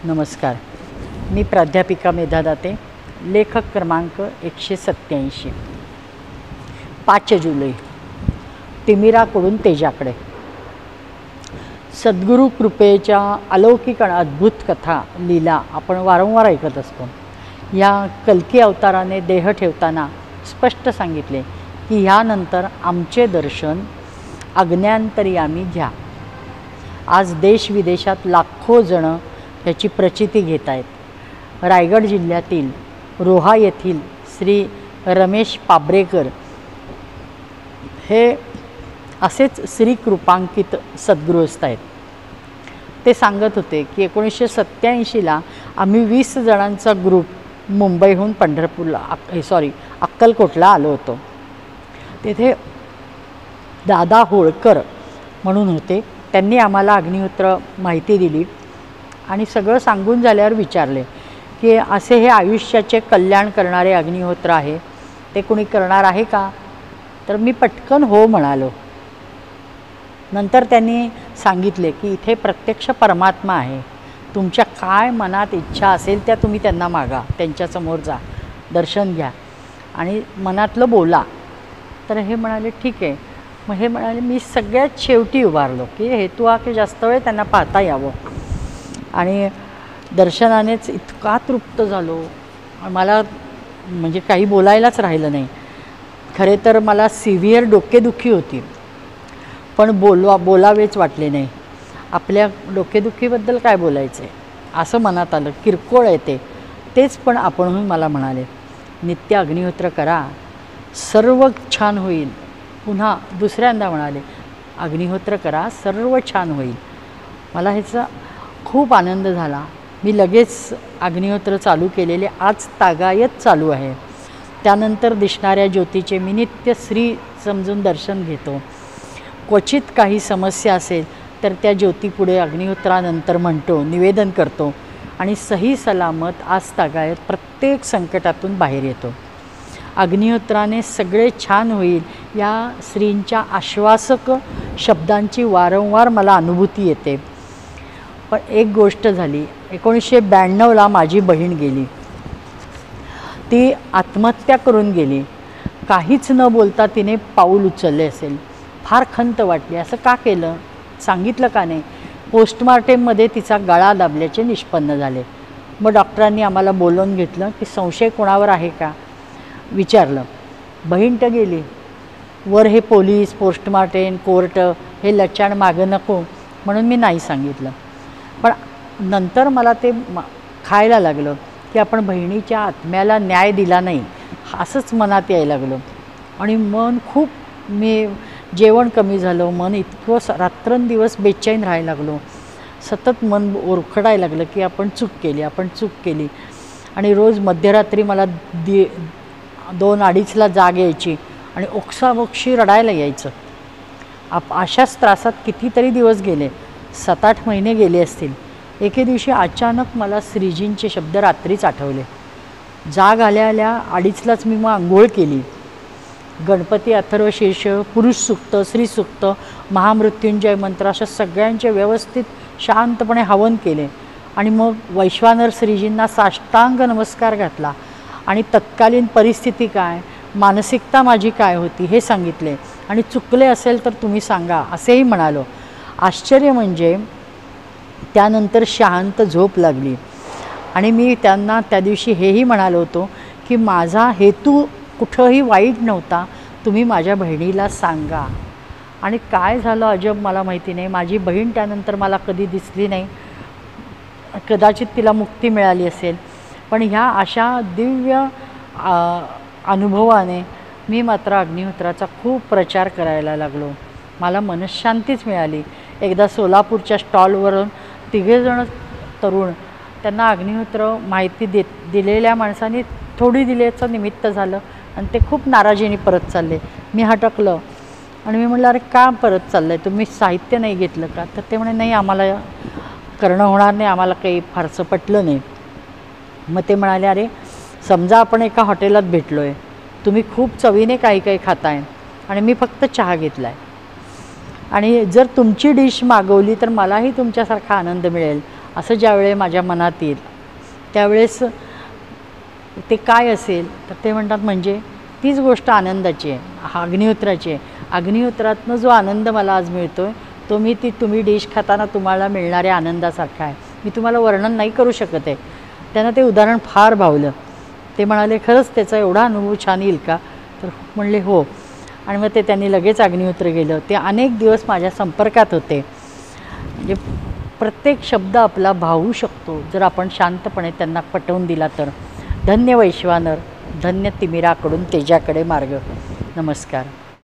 नमस्कार. मी प्राध्यापिका मेधा दाते, लेखक क्रमांक 187. 5 जुलै. तिमिराकडून तेजाकडे. सद्गुरू कृपेच्या अलौकिक आणि अद्भुत कथा लीला आपण वारंवार ऐकत असतो. या कल्की अवताराने देह ठेवताना स्पष्ट सांगितले की ह्यानंतर आमचे दर्शन अज्ञांतर्यामी घ्या. आज देशविदेशात लाखो जण ह्याची प्रचिती घेत आहेत. रायगड जिल्ह्यातील रोहा येथील श्री रमेश पाब्रेकर हे असेच श्री कृपांकित सद्गृहस्थ आहेत. ते सांगत होते की 1987ला आम्ही 20 जणांचा ग्रुप मुंबईहून अक्कलकोटला आलो होतो. तेथे दादा होळकर म्हणून होते. त्यांनी आम्हाला अग्निहोत्र माहिती दिली आणि सगळं सांगून झाल्यावर विचारले की असे हे आयुष्याचे कल्याण करणारे अग्निहोत्र आहे, ते कुणी करणार आहे का? तर मी पटकन हो म्हणालो. नंतर त्यांनी सांगितले की इथे प्रत्यक्ष परमात्मा आहे. तुमच्या काय मनात इच्छा असेल त्या तुम्ही त्यांना मागा, त्यांच्यासमोर जा, दर्शन घ्या आणि मनातलं बोला. तर हे म्हणाले ठीक आहे. मग हे म्हणाले मी सगळ्यात शेवटी उभारलो की हेतू हा की जास्त वेळ त्यांना पाहता यावं. आणि दर्शनानेच इतका तृप्त झालो, मला म्हणजे काही बोलायलाच राहिलं नाही. खरे तर मला सिव्हिअर डोकेदुखी होती, पण बोलावेच वाटले नाही. आपल्या डोकेदुखीबद्दल काय बोलायचं आहे असं मनात आलं. किरकोळ आहे तेच पण आपणहून मला म्हणाले नित्य अग्निहोत्र करा, सर्व छान होईल. पुन्हा दुसऱ्यांदा म्हणाले अग्निहोत्र करा, सर्व छान होईल. मला ह्याचा खूप आनंद झाला. मी लगेच अग्निहोत्र चालू केलेले आज तागायत चालू आहे. त्यानंतर दिसणाऱ्या ज्योतीचे मी नित्य श्री समजून दर्शन घेतो. क्वचित काही समस्या असेल तर त्या ज्योतीपुढे अग्निहोत्रानंतर म्हणतो, निवेदन करतो आणि सही सलामत आज तागायत प्रत्येक संकटातून बाहेर येतो. अग्निहोत्राने सगळे छान होईल या श्रींच्या आश्वासक शब्दांची वारंवार मला अनुभूती येते. पण एक गोष्ट झाली. 1992ला माझी बहीण गेली. ती आत्महत्या करून गेली. काहीच न बोलता तिने पाऊल उचलले असेल. फार खंत वाटली. असं का केलं, सांगितलं का नाही? पोस्टमार्टेममध्ये तिचा गळा दाबल्याचे निष्पन्न झाले. मग डॉक्टरांनी आम्हाला बोलवून घेतलं की संशय कोणावर आहे का विचारलं. बहीण तर गेली. वर हे पोलीस, पोस्टमार्टेम, कोर्ट हे लचाण मागं नको म्हणून मी नाही सांगितलं. पण नंतर मला ते खायला लागलं की आपण बहिणीच्या आत्म्याला न्याय दिला नाही असंच मनात यायला लागलं. आणि मन खूप जेवण कमी झालं. मन इतकं रात्रंदिवस बेचैन राहायला लागलो. सतत मन ओरखडायला लागलं की आपण चूक केली. आणि रोज मध्यरात्री मला 2-2:30ला जाग यायची आणि ओक्साबोक्षी रडायला यायचं. अशाच त्रासात कितीतरी दिवस गेले, 7-8 महिने गेले असतील. एके दिवशी अचानक मला श्रीजींचे शब्द रात्रीच आठवले. जाग आल्या 2:30लाच मी मग आंघोळ केली. गणपती अथर्वशीर्ष, पुरुष सूक्त, श्री सूक्त, महामृत्युंजय मंत्र अशा सगळ्यांचे व्यवस्थित शांतपणे हवन केले. आणि मग वैश्वानर श्रीजींना साष्टांग नमस्कार घातला आणि तत्कालीन परिस्थिती काय, मानसिकता माझी काय होती हे सांगितले. आणि चुकले असेल तर तुम्ही सांगा असेही म्हणालो. आश्चर्य म्हणजे त्यानंतर शांत झोप लागली. आणि मी त्यांना त्या दिवशी हेही म्हणालो होतो की माझा हेतू कुठंही वाईट नव्हता, तुम्ही माझ्या बहिणीला सांगा. आणि काय झालं अजब मला माहिती नाही. माझी बहीण त्यानंतर मला कधी दिसली नाही. कदाचित तिला मुक्ती मिळाली असेल. पण ह्या अशा दिव्य अनुभवाने मी मात्र अग्निहोत्राचा खूप प्रचार करायला लागलो. मला मनःशांतीच मिळाली. एकदा सोलापूरच्या स्टॉलवरून 3 जण तरुण, त्यांना अग्निहोत्र माहिती दिलेल्या माणसांनी थोडी दिल्याचं निमित्त झालं आणि ते खूप नाराजीने परत चालले. मी हटकलं आणि मी म्हटलं अरे का परत चाललं आहे, तुम्ही साहित्य नाही घेतलं का? तर ते म्हणे नाही आम्हाला करणं होणार नाही, आम्हाला काही फारसं पटलं नाही. मग ते म्हणाले अरे समजा आपण एका हॉटेलात भेटलो आहे, तुम्ही खूप चवीने काही खाताय आणि मी फक्त चहा घेतला आहे आणि जर तुमची डिश मागवली तर मलाही तुमच्यासारखा आनंद मिळेल असं ज्यावेळेस माझ्या मनात येईल त्यावेळेस ते काय असेल तर ते म्हणतात म्हणजे तीच गोष्ट आनंदाची आहे, अग्निहोत्राची आहे. अग्निहोत्रातनं जो आनंद मला आज मिळतो आहे तो तुम्ही डिश खाताना तुम्हाला मिळणाऱ्या आनंदासारखा आहे. मी तुम्हाला वर्णन नाही करू शकत आहे. त्यांना ते उदाहरण फार भावलं. ते म्हणाले खरंच त्याचा एवढा अनुभव छान येईल का? तर म्हणले हो. आणि मग त्यांनी लगेच अग्निहोत्र गेलं. ते अनेक दिवस माझ्या संपर्कात होते. म्हणजे प्रत्येक शब्द आपला भावू शकतो जर आपण शांतपणे त्यांना पटवून दिला तर. धन्य वैश्वानर, धन्य तिमिराकडून तेजाकडे मार्ग. नमस्कार.